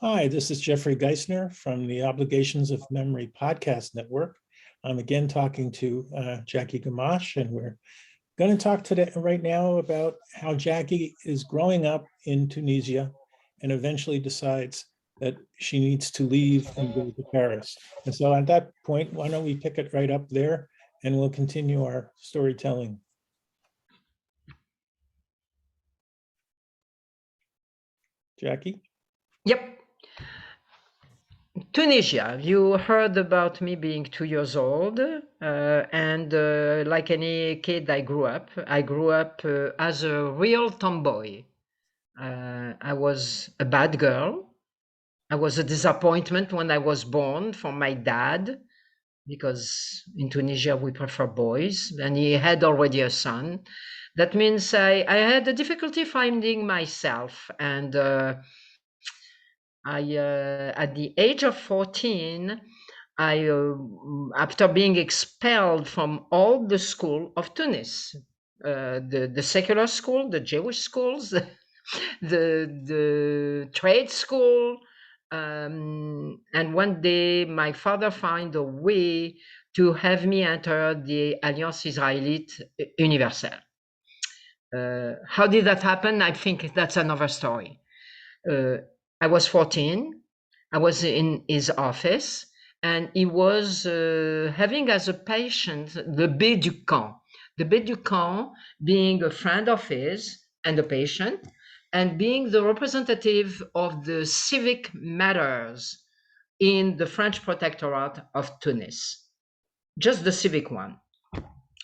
Hi, this is Jeffrey Geisner from the Obligations of Memory podcast network. I'm again talking to Jackie Gmach, and we're going to talk today right now about how Jackie is growing up in Tunisia and eventually decides that she needs to leave and go to Paris. And so at that point, why don't we pick it right up there and we'll continue our storytelling. Jackie? Yep. Tunisia, you heard about me being 2 years old, and like any kid, I grew up. As a real tomboy. I was a bad girl. I was a disappointment when I was born for my dad, because in Tunisia we prefer boys, and he had already a son. That means I had a difficulty finding myself, and at the age of 14, after being expelled from all the school of Tunis, the secular school, the Jewish schools, the trade school, and one day my father found a way to have me enter the Alliance Israélite Universelle. How did that happen? I think that's another story. I was 14. I was in his office, and he was having as a patient the B du camp. The B du camp being a friend of his and a patient, and being the representative of the civic matters in the French protectorate of Tunis, just the civic one.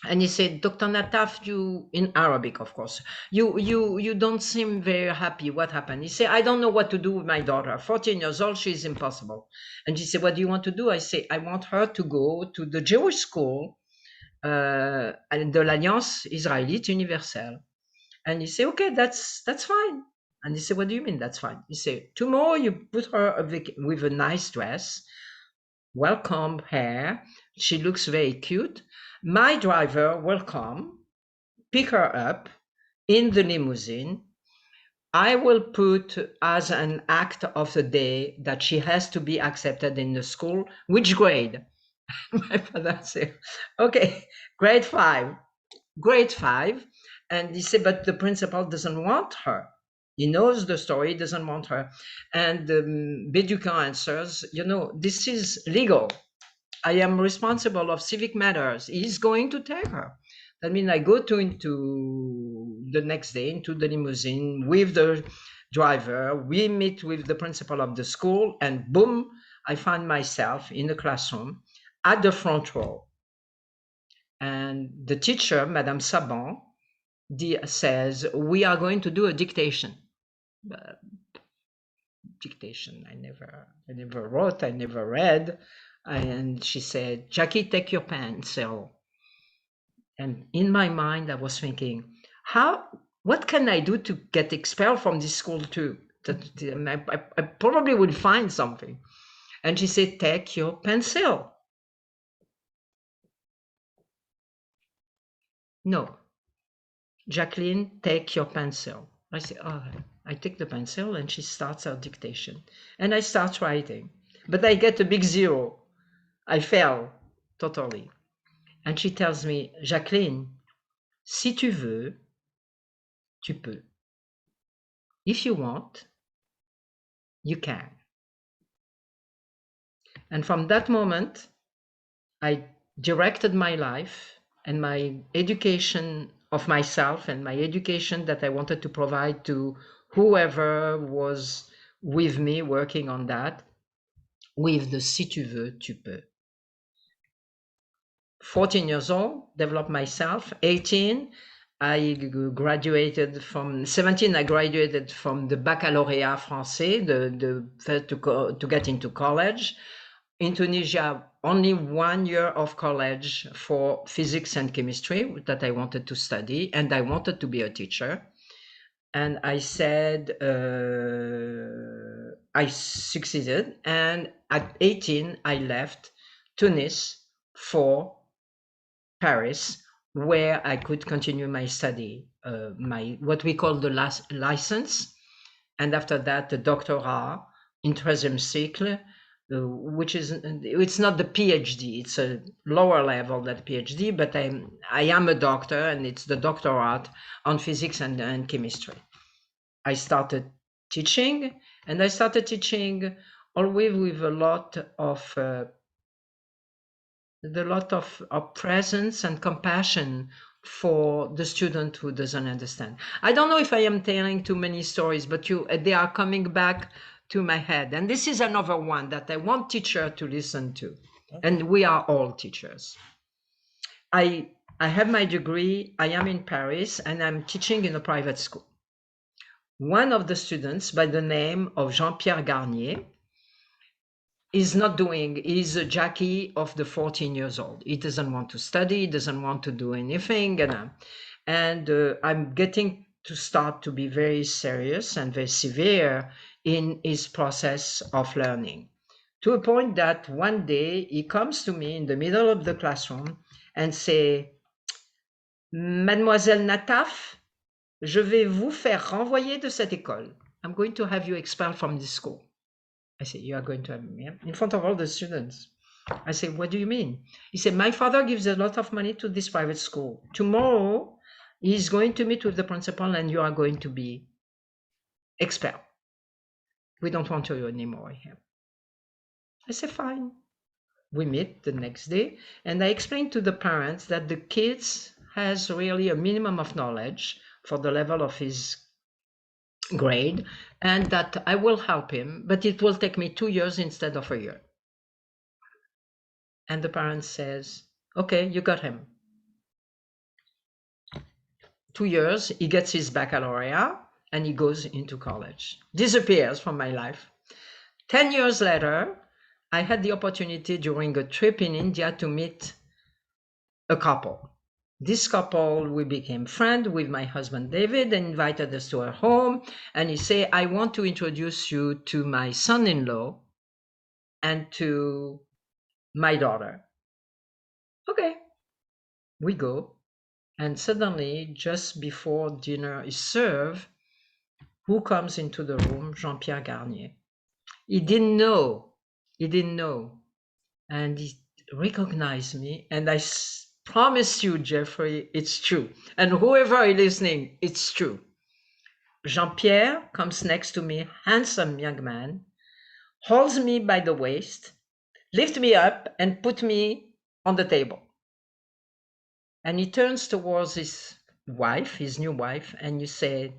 And he said, Dr. Nataf, you, in Arabic, of course, you don't seem very happy. What happened? He said, I don't know what to do with my daughter. 14 years old, she's impossible. And he said, what do you want to do? I say, I want her to go to the Jewish school, de l'Alliance Israélite Universelle. And he said, okay, that's fine. And he said, what do you mean that's fine? He said, tomorrow you put her with a nice dress, well-combed hair. She looks very cute. My driver will come, pick her up in the limousine. I will put as an act of the day that she has to be accepted in the school. Which grade? My father said, okay, grade 5. Grade 5. And he said, but the principal doesn't want her. He knows the story, doesn't want her. And Beducan answers, this is legal. I am responsible of civic matters. He's going to take her. That means I go into the next day into the limousine with the driver. We meet with the principal of the school, and boom, I find myself in the classroom at the front row. And the teacher, Madame Saban, says, we are going to do a dictation. Dictation. I never wrote, I never read. And she said, Jackie, take your pencil. And in my mind, I was thinking, what can I do to get expelled from this school too? I probably would find something. And she said, take your pencil. No. Jacqueline, take your pencil. I say, oh, I take the pencil, and she starts her dictation. And I start writing. But I get a big 0. I fail totally. And she tells me, Jacqueline, si tu veux, tu peux. If you want, you can. And from that moment, I directed my life and my education of myself and my education that I wanted to provide to whoever was with me working on that, with the si tu veux, tu peux. 14 years old, developed myself. 18, I graduated from 17. I graduated from the baccalauréat français, to get into college. In Tunisia, only 1 year of college for physics and chemistry that I wanted to study, and I wanted to be a teacher. And I said, I succeeded. And at 18, I left Tunis for Paris, where I could continue my study, what we call the license, and after that the doctorate in 13e cycle, which is, it's not the PhD, it's a lower level than PhD, but I am a doctor, and it's the doctorate on physics and chemistry. I started teaching, and I started teaching always with a lot of presence and compassion for the student who doesn't understand. I don't know if I am telling too many stories, but they are coming back to my head. And this is another one that I want teacher to listen to. Okay. And we are all teachers. I have my degree. I am in Paris, and I'm teaching in a private school. One of the students, by the name of Jean-Pierre Garnier, is a Jackie of the 14 years old. He doesn't want to study, he doesn't want to do anything. And I'm getting to start to be very serious and very severe in his process of learning, to a point that one day he comes to me in the middle of the classroom and say, Mademoiselle Nataf, je vais vous faire renvoyer de cette école. I'm going to have you expelled from this school. I said, you are going to have me in front of all the students. I said, what do you mean? He said, my father gives a lot of money to this private school. Tomorrow, he's going to meet with the principal and you are going to be expelled. We don't want you anymore here. I said, fine. We meet the next day, and I explained to the parents that the kids has really a minimum of knowledge for the level of his grade, and that I will help him, but it will take me 2 years instead of a year. And the parent says, okay, you got him. 2 years, he gets his baccalaureate, and he goes into college. Disappears from my life. 10 years later, I had the opportunity during a trip in India to meet a couple. This couple, we became friends with my husband David and invited us to her home. And he said, I want to introduce you to my son-in-law and to my daughter. Okay, we go. And suddenly, just before dinner is served, who comes into the room? Jean-Pierre Garnier. He didn't know. And he recognized me. And I promise you, Jeffrey, it's true. And whoever is listening, it's true. Jean-Pierre comes next to me, handsome young man, holds me by the waist, lifts me up and put me on the table. And he turns towards his wife, his new wife, and he said,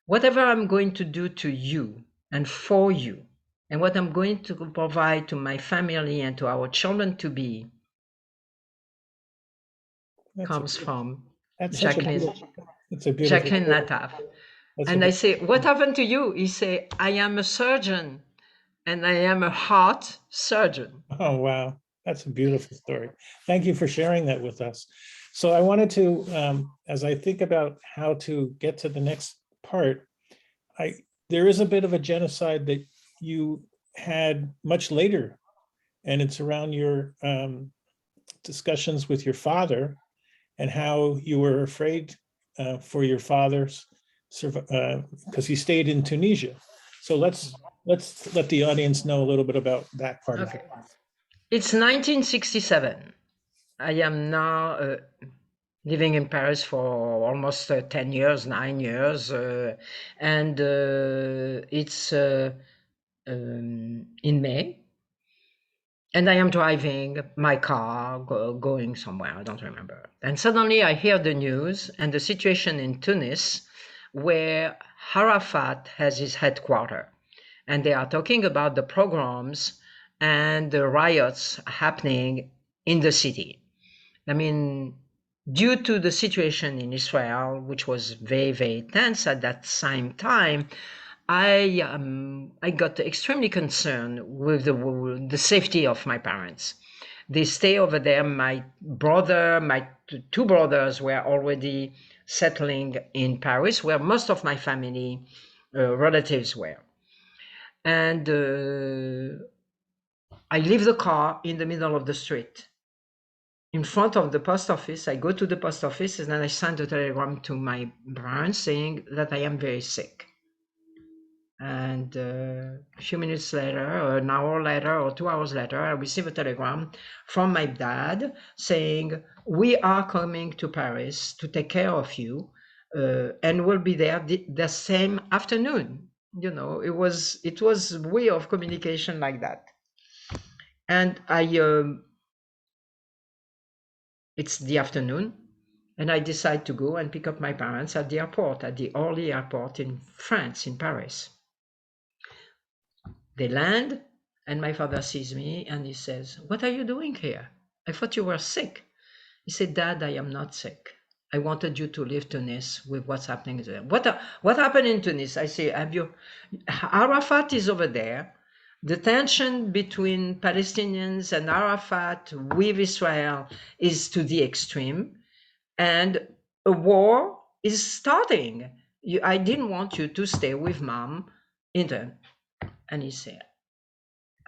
whatever I'm going to do to you and for you, and what I'm going to provide to my family and to our children to be, comes from Jacqueline Nataf. And I say, what happened to you? He say, I am a surgeon and I am a heart surgeon. Oh, wow. That's a beautiful story. Thank you for sharing that with us. So I wanted to, as I think about how to get to the next part, there is a bit of a genocide that you had much later, and it's around your discussions with your father and how you were afraid for your father's, because he stayed in Tunisia. So let's let the audience know a little bit about that part of it. It's 1967. I am now living in Paris for almost 10 years, 9 years, and it's in May. And I am driving my car, going somewhere, I don't remember. And suddenly I hear the news and the situation in Tunis, where Arafat has his headquarters. And they are talking about the pogroms and the riots happening in the city. I mean, due to the situation in Israel, which was very, very tense at that same time, I got extremely concerned with the safety of my parents. They stay over there. My two brothers were already settling in Paris, where most of my family relatives were. And I leave the car in the middle of the street, in front of the post office. I go to the post office and then I send a telegram to my parents saying that I am very sick. And a few minutes later, or an hour later, or 2 hours later, I received a telegram from my dad saying, "We are coming to Paris to take care of you, and we'll be there the same afternoon." You know, it was way of communication like that. And it's the afternoon, and I decide to go and pick up my parents at the airport, at the Orly airport in France, in Paris. They land, and my father sees me and he says, "What are you doing here? I thought you were sick." He said, "Dad, I am not sick. I wanted you to leave Tunis with what's happening there." What happened in Tunis? I say, Arafat is over there. The tension between Palestinians and Arafat with Israel is to the extreme, and a war is starting. I didn't want you to stay with mom in there. And he said,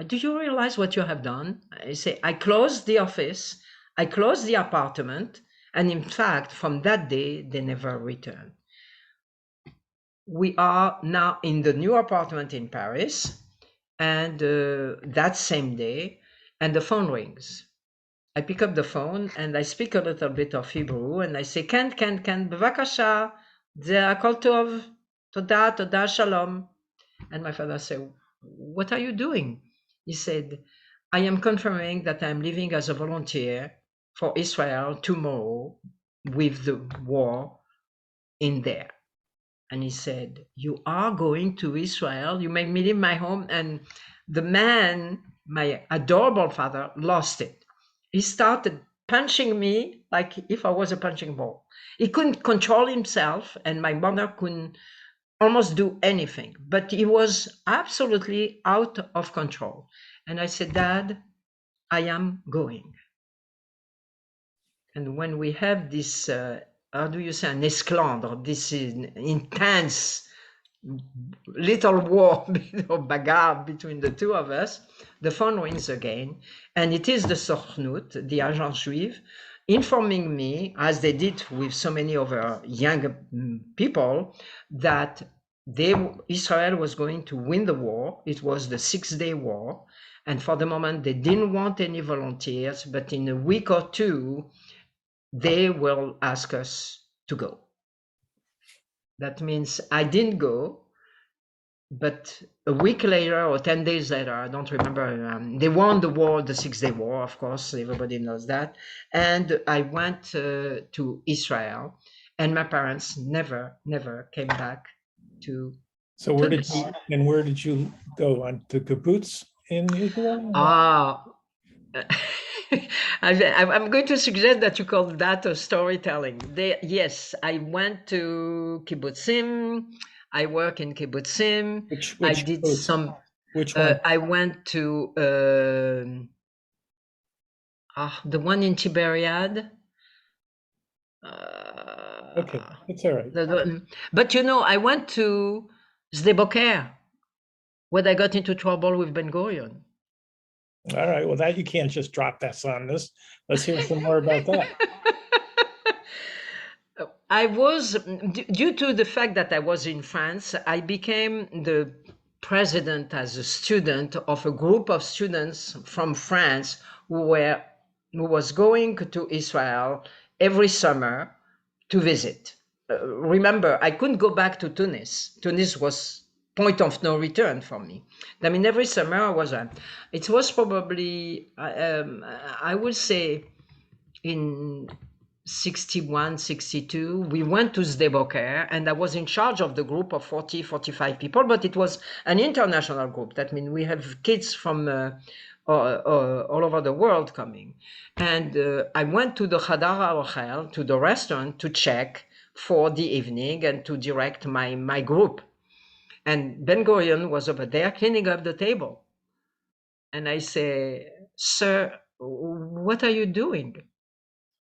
"Do you realize what you have done?" I say, "I closed the office, I closed the apartment, and in fact, from that day, they never returned." We are now in the new apartment in Paris, and that same day, and the phone rings. I pick up the phone and I speak a little bit of Hebrew, and I say, "Ken, bevakasha, זה הכל טוב, תודה, תודה, shalom." And my father said, "What are you doing?" He said, "I am confirming that I'm leaving as a volunteer for Israel tomorrow with the war in there." And he said, "You are going to Israel? You make me leave my home?" And the man, my adorable father, lost it. He started punching me like if I was a punching ball. He couldn't control himself, and my mother couldn't almost do anything, but he was absolutely out of control. And I said, "Dad, I am going." And when we have this, how do you say, an esclandre, this intense little war or bagarre between the two of us, the phone rings again, and it is the Sochnut, the Agence Juive, informing me, as they did with so many other young people, that Israel was going to win the war. It was the 6-day war, and for the moment they didn't want any volunteers, but in a week or two they will ask us to go. That means I didn't go, but a week later or 10 days later, I don't remember, they won the war, the 6-day war, of course, everybody knows that. And I went to Israel, and my parents never came back to So where did you go on to kibbutz in Israel? I'm going to suggest that you call that a storytelling. Yes, I went to kibbutzim. I work in kibbutzim. I did kibbutz? some. Which one? I went to the one in Tiberiad. Okay, it's all right. But you know, I went to Sde Boker, where I got into trouble with Ben Gurion. All right, well, that you can't just drop that on this. Let's hear some more about that. I was, due to the fact that I was in France, I became the president as a student of a group of students from France who was going to Israel every summer to visit. Remember, I couldn't go back to Tunis. Tunis was point of no return for me. I mean, every summer I was it was probably, I would say in 61, 62, we went to Sde Boker, and I was in charge of the group of 40, 45 people, but it was an international group. That means we have kids from all over the world coming. And I went to the Hadara Hotel, to the restaurant, to check for the evening and to direct my group. And Ben Gurion was over there cleaning up the table. And I say, "Sir, what are you doing?"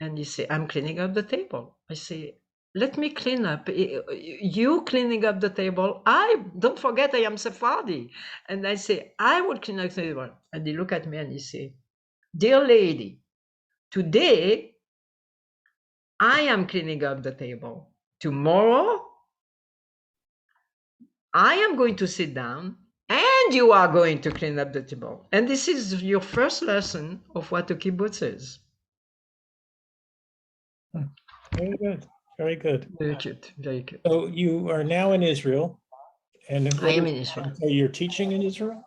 And he say, "I'm cleaning up the table." I say, "Let me clean up. You cleaning up the table. Don't forget I am Sephardi." And I say, "I will clean up the table." And he look at me and he say, "Dear lady, today I am cleaning up the table. Tomorrow I am going to sit down and you are going to clean up the table. And this is your first lesson of what a kibbutz is. Very good. Very good. Very cute. Very cute. So you are now in Israel, and I am in Israel. So you're teaching in Israel?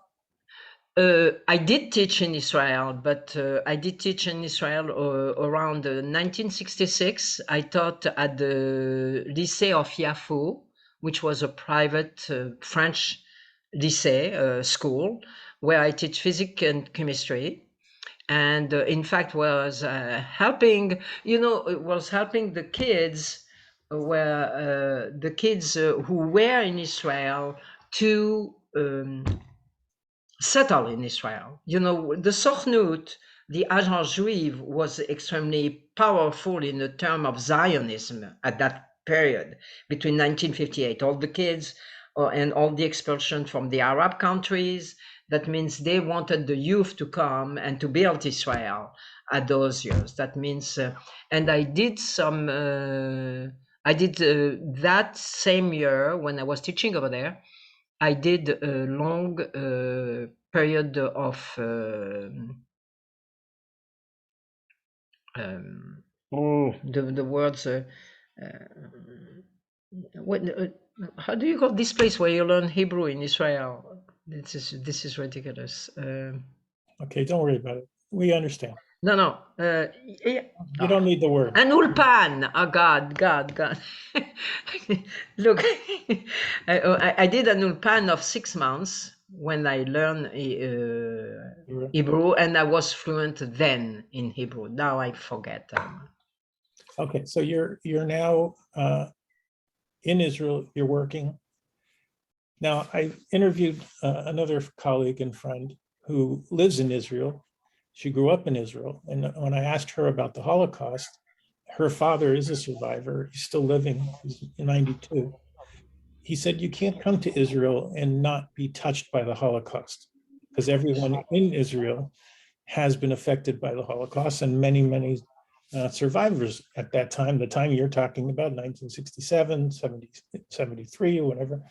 I did teach in Israel, but I did teach in Israel around 1966. I taught at the Lycée of Yafo, which was a private French lycée school, where I teach physics and chemistry. And in fact, was helping, was helping the kids, where the kids who were in Israel to settle in Israel. The Sochnut, the Agence Juive, was extremely powerful in the term of Zionism at that period, between 1958. All the kids and all the expulsion from the Arab countries, that means they wanted the youth to come and to build Israel at those years. That means, and I did that same year when I was teaching over there. I did a long period of the words. How do you call this place where you learn Hebrew in Israel? This is ridiculous. Okay, don't worry about it. We understand. No. You don't need the word. An ulpan. Oh, God. Look, I did an ulpan of 6 months when I learned Hebrew, and I was fluent then in Hebrew. Now I forget. Okay, so you're now in Israel. You're working. Now, I interviewed another colleague and friend who lives in Israel. She grew up in Israel. And when I asked her about the Holocaust, her father is a survivor. He's still living. He's 92. He said, you can't come to Israel and not be touched by the Holocaust, because everyone in Israel has been affected by the Holocaust, and many survivors at that time, the time you're talking about, 1967, 70, 73, or whatever.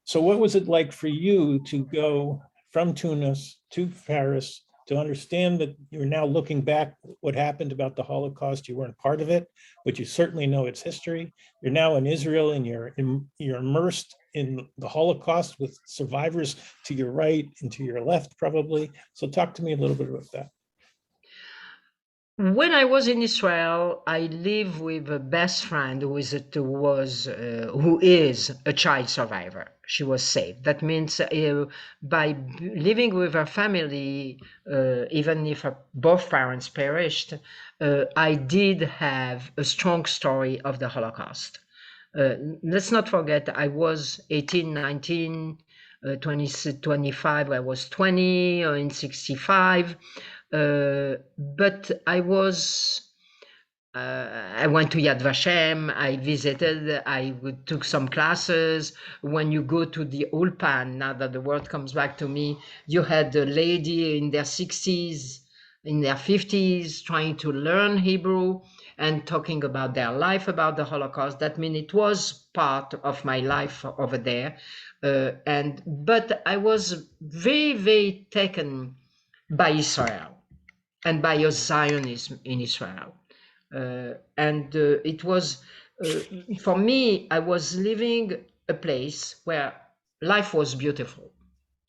So what was it like for you to go from Tunis to Paris, to understand that you're now looking back what happened about the Holocaust? You weren't part of it, but you certainly know its history. You're now in Israel and you're immersed in the Holocaust with survivors to your right and to your left, probably. So talk to me a little bit about that. When I was in Israel, I lived with a best friend who is a child survivor. She was saved. That means by living with her family, even if both parents perished, I did have a strong story of the Holocaust. Let's not forget, I was 18, 19, 20, 25. I was 20 in 65. But I went to Yad Vashem, I visited, I took some classes. When you go to the Ulpan, now that the word comes back to me, you had a lady in their 60s, in their 50s, trying to learn Hebrew and talking about their life, about the Holocaust. That means it was part of my life over there. But I was very taken by Israel and by Zionism in Israel. It was, for me, I was living a place where life was beautiful.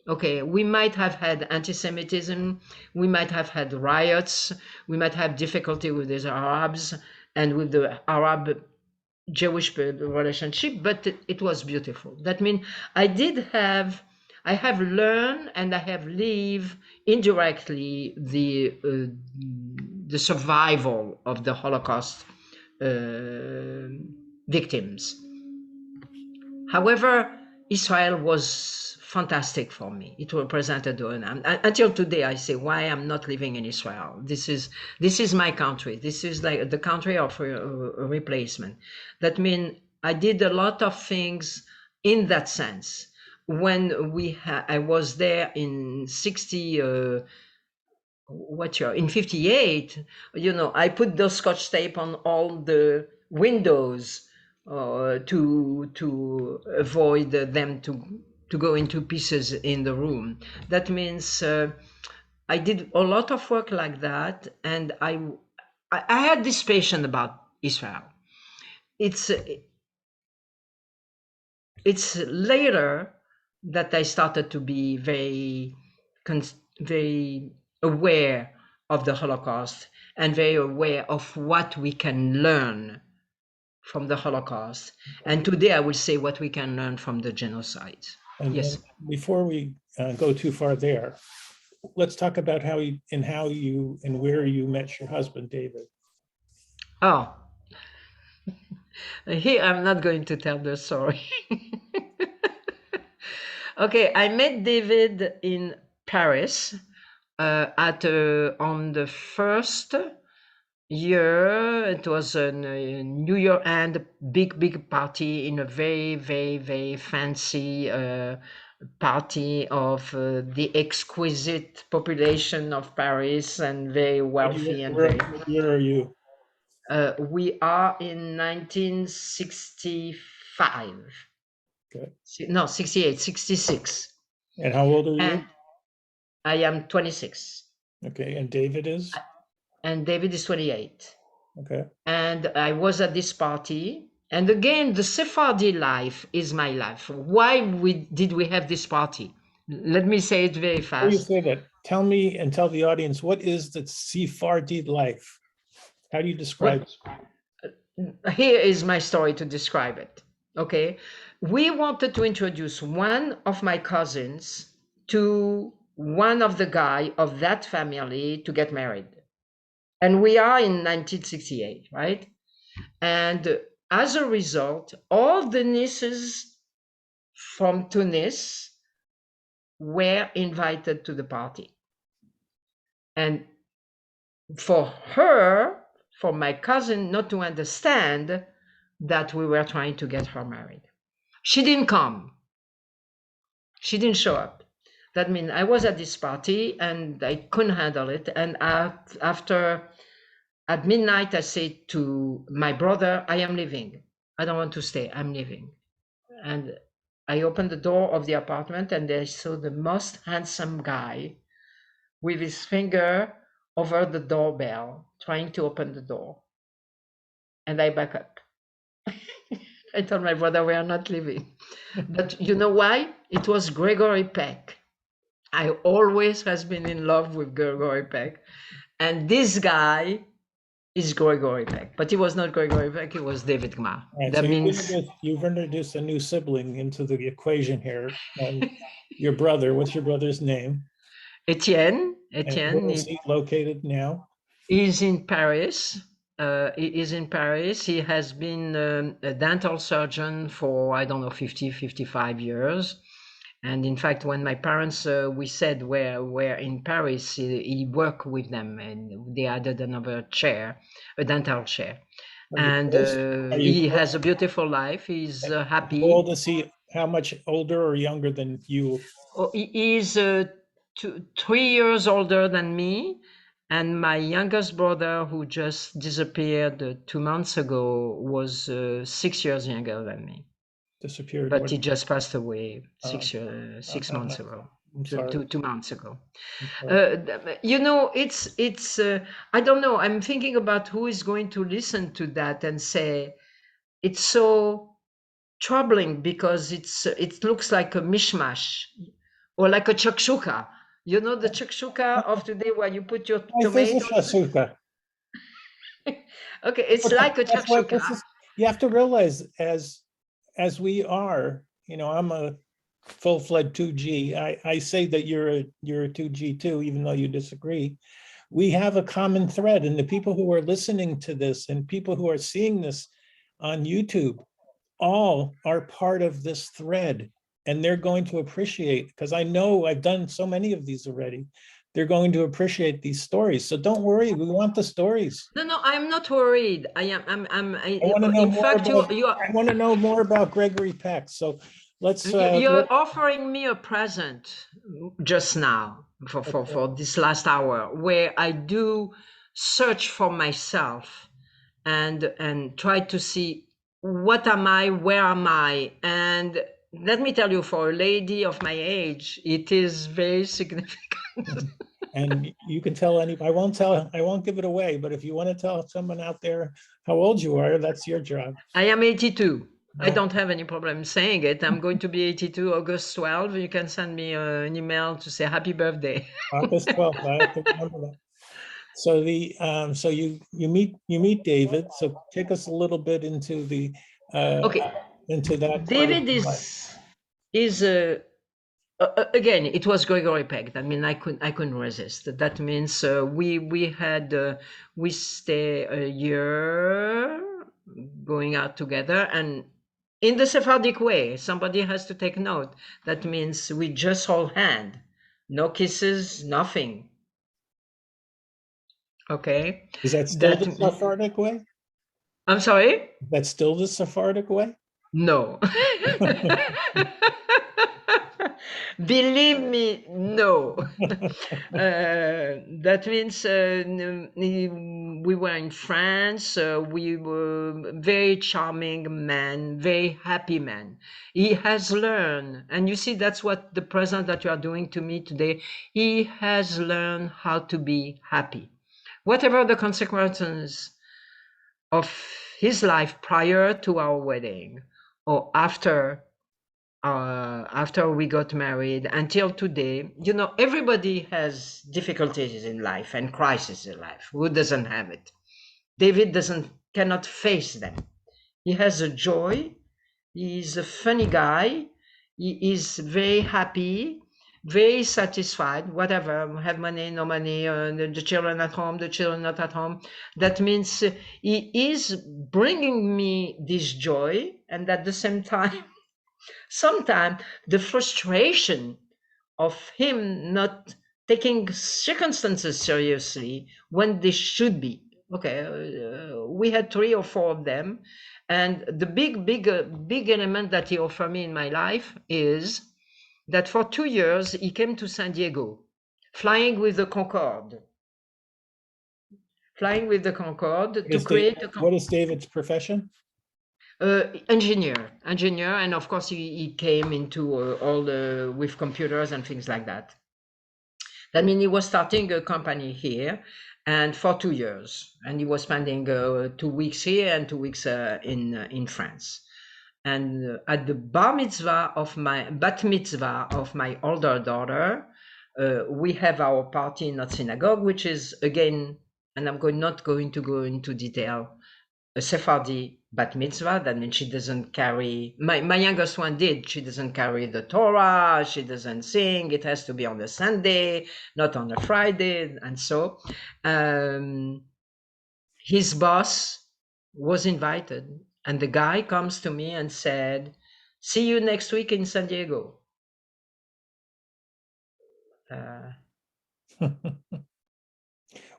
Okay, we might have had anti-Semitism, we might have had riots, we might have difficulty with the Arabs and with the Arab-Jewish relationship, but it was beautiful. That means I have learned and I have lived indirectly the survival of the Holocaust victims. However, Israel was fantastic for me. It represented, until today, I say, why I'm not living in Israel. This is my country. This is like the country of a replacement. That means I did a lot of things in that sense. When I was there in 58, I put those Scotch tape on all the windows to avoid them to go into pieces in the room. That means I did a lot of work like that, and I had this passion about Israel. It's later that I started to be very aware of the Holocaust and very aware of what we can learn from the Holocaust. And today I will say what we can learn from the genocide. And Yes. before we go too far there, let's talk about how you and where you met your husband, David. Oh, here I'm not going to tell the story. Okay, I met David in Paris on the first year. It was a New Year and big party in a very fancy party of the exquisite population of Paris, and very wealthy and very. Where are you? We are in 1965. Okay. No, 68, 66. And how old are you? And I am 26. Okay. And David is? And David is 28. Okay. And I was at this party. And again, the Sephardi life is my life. Why did we have this party? Let me say it very fast. Before you say that, tell me and tell the audience, what is the Sephardi life? How do you describe it? Here is my story to describe it. Okay. We wanted to introduce one of my cousins to one of the guy of that family to get married. And we are in 1968, right? And as a result, all the nieces from Tunis were invited to the party. And for her, for my cousin not to understand that we were trying to get her married. She didn't come. She didn't show up. That means I was at this party and I couldn't handle it. And after, at midnight, I said to my brother, I am leaving. I don't want to stay. I'm leaving. And I opened the door of the apartment and I saw the most handsome guy with his finger over the doorbell, trying to open the door. And I back up. I told my brother, we are not leaving. But you know why? It was Gregory Peck. I always has been in love with Gregory Peck. And this guy is Gregory Peck. But he was not Gregory Peck, it was David Gmach. Right, that so means you've introduced a new sibling into the equation here. Your brother, what's your brother's name? Etienne. And where is he located now? He's in Paris. He is in Paris. He has been a dental surgeon for, I don't know, 50, 55 years. And in fact, when my parents, we said we're in Paris, he worked with them and they added another chair, a dental chair. And he has a beautiful life. He's happy. How old is he? How much older or younger than you? Oh, he is 3 years older than me. And my youngest brother, who just disappeared 2 months ago, was 6 years younger than me. Disappeared. But he just passed away 6 months ago. I'm sorry. 2 months ago. You know, it's I don't know. I'm thinking about who is going to listen to that and say it's so troubling because it looks like a mishmash or like a shakshuka. You know the shakshuka of today where you put your tomatoes. Okay, it's like a shakshuka. You have to realize as we are, you know, I'm a full-fledged 2G. I say that you're a 2G too, even though you disagree. We have a common thread, and the people who are listening to this and people who are seeing this on YouTube all are part of this thread, and they're going to appreciate, because I know I've done so many of these already. They're going to appreciate these stories. So don't worry, we want the stories. No, I'm not worried. I want to know more about Gregory Peck. So let's you're offering me a present just now for this last hour, where I do search for myself and try to see what am I? Where am I? And let me tell you, for a lady of my age, it is very significant. And you can tell anybody, I won't give it away, but if you want to tell someone out there how old you are, that's your job. I am 82. I No. don't have any problem saying it. I'm going to be 82 August 12. You can send me an email to say happy birthday. August 12th, I have to remember that. So so you meet David. So take us a little bit into Okay. into that part of David your life. is again, it was Gregory Peck. I mean, I couldn't resist. That means we stay a year going out together, and in the Sephardic way, somebody has to take note. That means we just hold hand, no kisses, nothing. Okay. Is that still That the Sephardic way? I'm sorry. That's still the Sephardic way? No. Believe me, no. That means we were in France. We were very charming man, very happy man. He has learned, and you see, that's what the present that you are doing to me today. He has learned how to be happy, whatever the consequences of his life prior to our wedding or after we got married until today. You know, everybody has difficulties in life and crises in life. Who doesn't have it? David cannot face them. He has a joy. He's a funny guy. He is very happy, very satisfied, whatever, have money, no money, the children at home, the children not at home. That means he is bringing me this joy, and at the same time, sometimes the frustration of him not taking circumstances seriously when they should be. Okay, we had 3 or 4 of them, and the big element that he offered me in my life is that for 2 years he came to San Diego, flying with the Concorde, to create What is David's profession? engineer, and of course he came into all the with computers and things like that. That means he was starting a company here, and for 2 years, and he was spending 2 weeks here and 2 weeks in France. And at the bat mitzvah of my older daughter, we have our party in our synagogue, which is, again, and not going to go into detail, a Sephardi bat mitzvah. That means she doesn't carry, my youngest one did, she doesn't carry the Torah, she doesn't sing, it has to be on a Sunday, not on a Friday. And so his boss was invited, and the guy comes to me and said, see you next week in San Diego.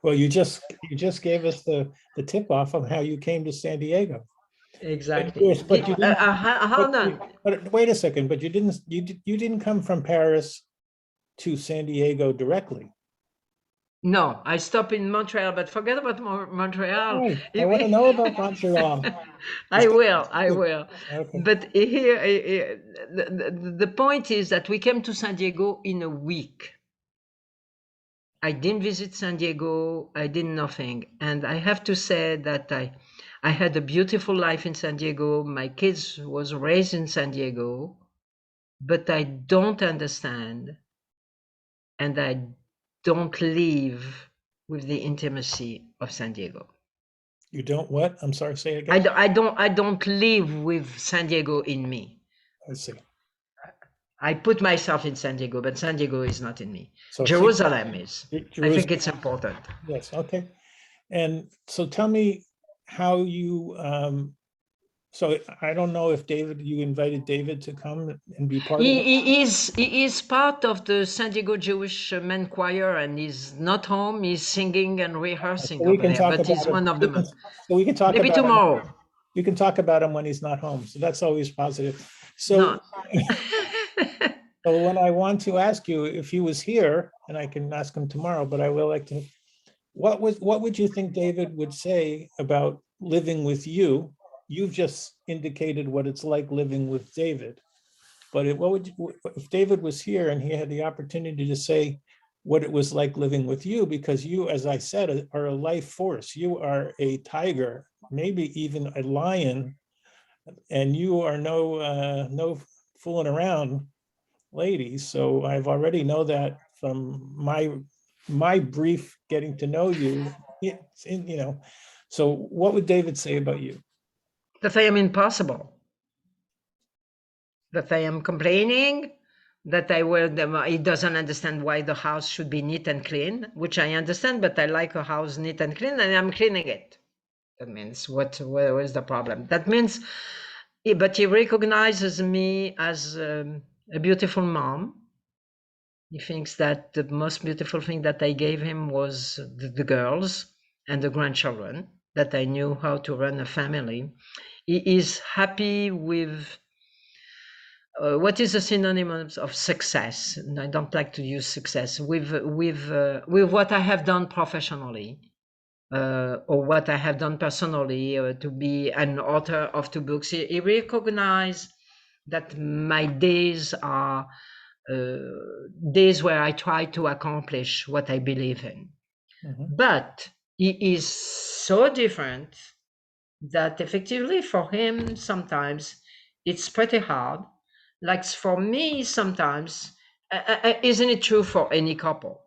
Well, you just gave us the tip off of how you came to San Diego. Exactly. Yes, but you didn't. Hold on. But wait a second. But you didn't come from Paris to San Diego directly. No, I stopped in Montreal, but forget about Montreal. Right. I want to know about Montreal. I will. Okay. But here, the point is that we came to San Diego in a week. I didn't visit San Diego. I did nothing. And I have to say that I had a beautiful life in San Diego. My kids was raised in San Diego, but I don't understand, and I don't live with the intimacy of San Diego. You don't what? I'm sorry, say it again. I don't live with San Diego in me. I see. I put myself in San Diego, but San Diego is not in me. So Jerusalem is. Jerusalem. I think it's important. Yes. Okay. And so tell me how you, so I don't know if you invited David to come and be part of it. He is part of the San Diego Jewish men choir, and he's not home. He's singing and rehearsing So we over can there, talk but about he's it. one of the men. So we can talk Maybe about tomorrow. him. You can talk about him when he's not home. So that's always positive. So, so when I want to ask you if he was here, and I can ask him tomorrow, but I will like to, what would you think David would say about living with you you've just indicated what it's like living with David. But if David was here and he had the opportunity to say what it was like living with you, because you, as I said, are a life force. You are a tiger, maybe even a lion, and you are no fooling around, ladies. So I've already know that from my brief getting to know you. It's in, so what would David say about you? That I am impossible. That I am complaining. That he doesn't understand why the house should be neat and clean, which I understand, but I like a house neat and clean, and I'm cleaning it. That means where is the problem? That means, but he recognizes me as a beautiful mom. He thinks that the most beautiful thing that I gave him was the girls and the grandchildren, that I knew how to run a family. He is happy with what is a synonym of success. And I don't like to use success with what I have done professionally. Or what I have done personally, to be an author of 2 books. He recognized that my days are days where I try to accomplish what I believe in. Mhm. But he is so different that effectively for him, sometimes it's pretty hard. Like for me, sometimes, isn't it true for any couple?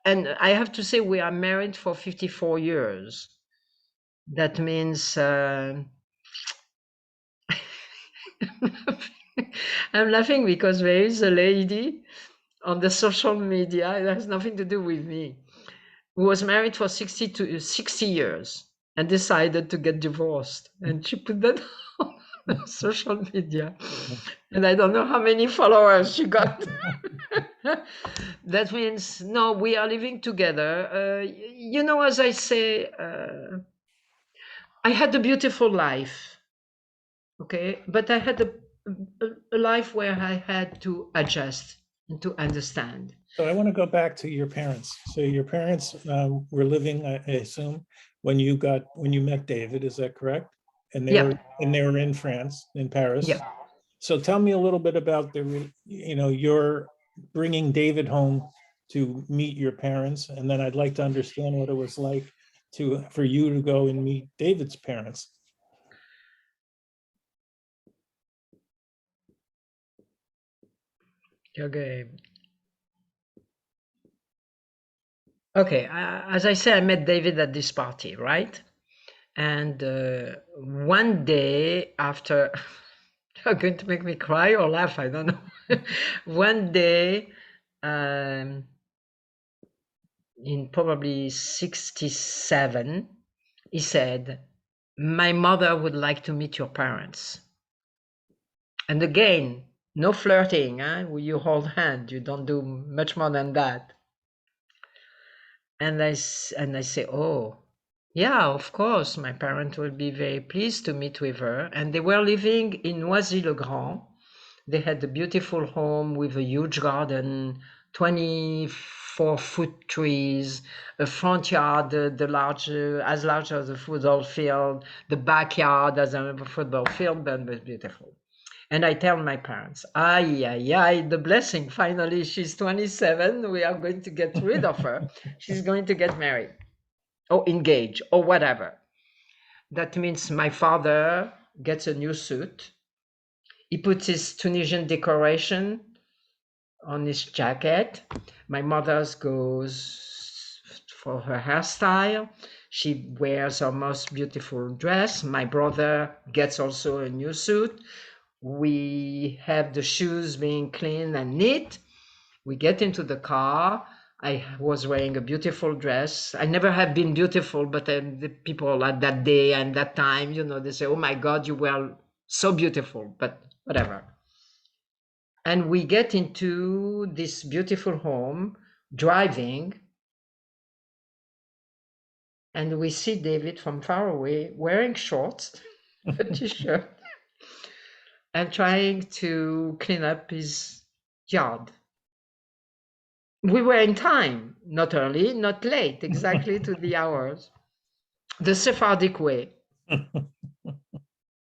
And I have to say, we are married for 54 years. That means I'm laughing because there is a lady on the social media, it has nothing to do with me, who was married for 60 years and decided to get divorced. And she put that on social media. And I don't know how many followers she got. That means, no, we are living together. As I say, I had a beautiful life. Okay, but I had a life where I had to adjust and to understand. So I want to go back to your parents. So your parents were living, I assume, when you met David. Is that correct? And Yeah, they were in France, in Paris. yeah. So tell me a little bit about your bringing David home to meet your parents, and then I'd like to understand what it was like for you to go and meet David's parents. Okay. Okay. As I said, I met David at this party, right? And one day after, you're going to make me cry or laugh, I don't know. One day, in probably 67, he said, "My mother would like to meet your parents." And again, no flirting, huh? You hold hand, you don't do much more than that. And I say, "Oh, yeah, of course, my parents will be very pleased to meet with her." And they were living in Noisy-le-Grand. They had a beautiful home with a huge garden, 24-foot trees, a front yard, as large as a football field, the backyard as a football field, but it was beautiful. And I tell my parents, the blessing, finally, she's 27, we are going to get rid of her. She's going to get married or engaged or whatever. That means my father gets a new suit. He puts his Tunisian decoration on his jacket. My mother goes for her hairstyle. She wears her most beautiful dress. My brother gets also a new suit. We have the shoes being clean and neat. We get into the car. I was wearing a beautiful dress. I never have been beautiful, but the people at that day and that time, they say, "Oh my God, you were so beautiful," but whatever. And we get into this beautiful home, driving, and we see David from far away wearing shorts, a t-shirt, and trying to clean up his yard. We were in time, not early, not late, exactly to the hours. The Sephardic way.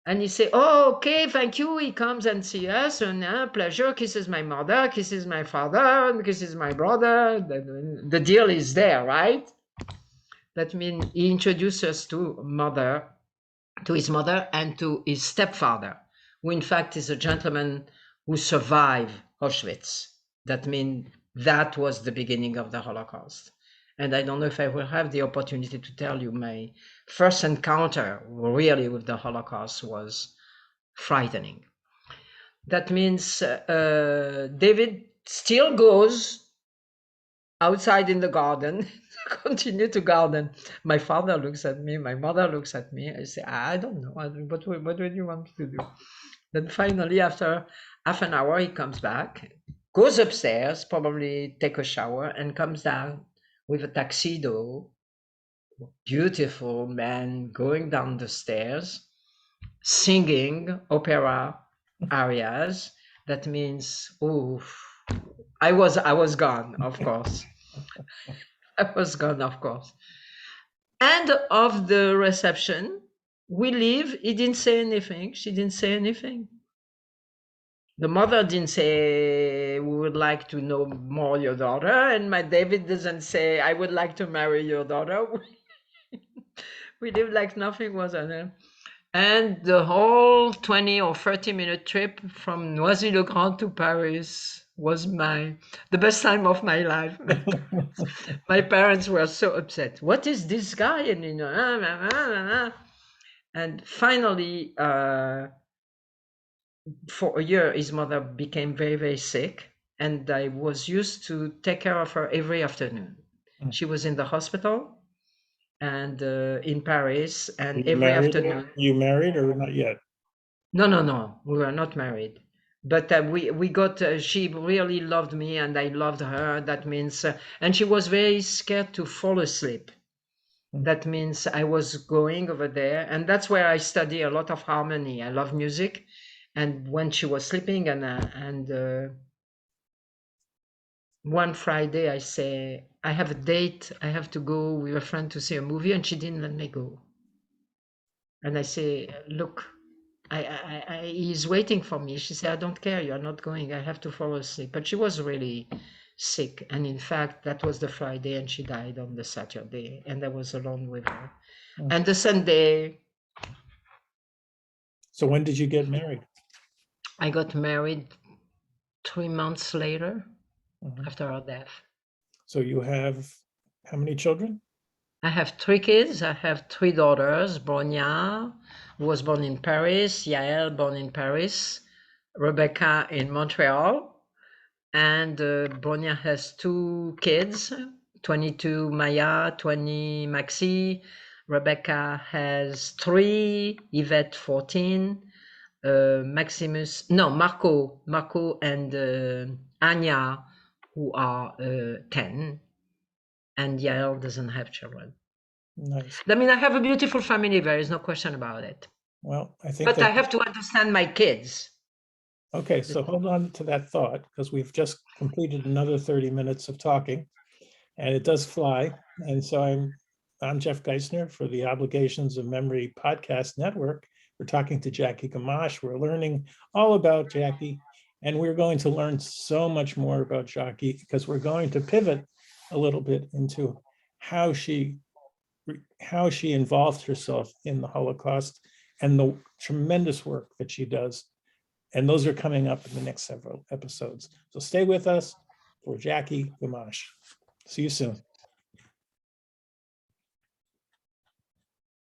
And he say, oh, okay, thank you. He comes and see us, and pleasure, kisses my mother, kisses my father, kisses my brother. The deal is there, right? That means he introduced us to his mother and to his stepfather, who in fact is a gentleman who survived Auschwitz. That means that was the beginning of the Holocaust. And I don't know if I will have the opportunity to tell you my first encounter really with the Holocaust was frightening. That means David still goes outside in the garden, continue to garden. My father looks at me, my mother looks at me. I say, I don't know, what do you want to do? Then finally, after half an hour, he comes back, goes upstairs, probably take a shower, and comes down with a tuxedo, beautiful man going down the stairs, singing opera arias. That means, oh, I was gone, of course. I was gone, of course. And of the reception, we leave. He didn't say anything. She didn't say anything. The mother didn't say, we would like to know more your daughter. And my David doesn't say, I would like to marry your daughter. We lived like nothing was on him. And the whole 20 or 30-minute trip from Noisy-le-Grand to Paris was the best time of my life. My parents were so upset. What is this guy? And and finally, for a year, his mother became very, very sick, and I was used to take care of her every afternoon. She was in the hospital and in Paris, and every afternoon. You married or not yet? No, we were not married. But we got, she really loved me and I loved her. That means, and she was very scared to fall asleep. That means I was going over there, and that's where I study a lot of harmony. I love music. And when she was sleeping, and one Friday I say, I have a date. I have to go with a friend to see a movie, and she didn't let me go. And I say, look, he's waiting for me. She said, I don't care. You're not going. I have to fall asleep. But she was really sick. And in fact, that was the Friday and she died on the Saturday. And I was alone with her. And the Sunday. So when did you get married? I got married 3 months later after her death. So you have how many children? I have 3 kids. I have 3 daughters. Bronya, who was born in Paris. Yael, born in Paris. Rebecca in Montreal. And Bronya has 2 kids, 22 Maya, 20 Maxi. Rebecca has 3, Yvette 14, Marco and Anya, who are 10, and Yael doesn't have children. Nice. I mean, I have a beautiful family. There is no question about it. Well, I think. But I have to understand my kids. Okay, so hold on to that thought, because we've just completed another 30 minutes of talking, and it does fly. And so I'm Jeff Geisner for the Obligations of Memory Podcast Network. We're talking to Jackie Gmach. We're learning all about Jackie, and we're going to learn so much more about Jackie because we're going to pivot a little bit into how she involved herself in the Holocaust and the tremendous work that she does. And those are coming up in the next several episodes. So stay with us for Jackie Gmach. See you soon.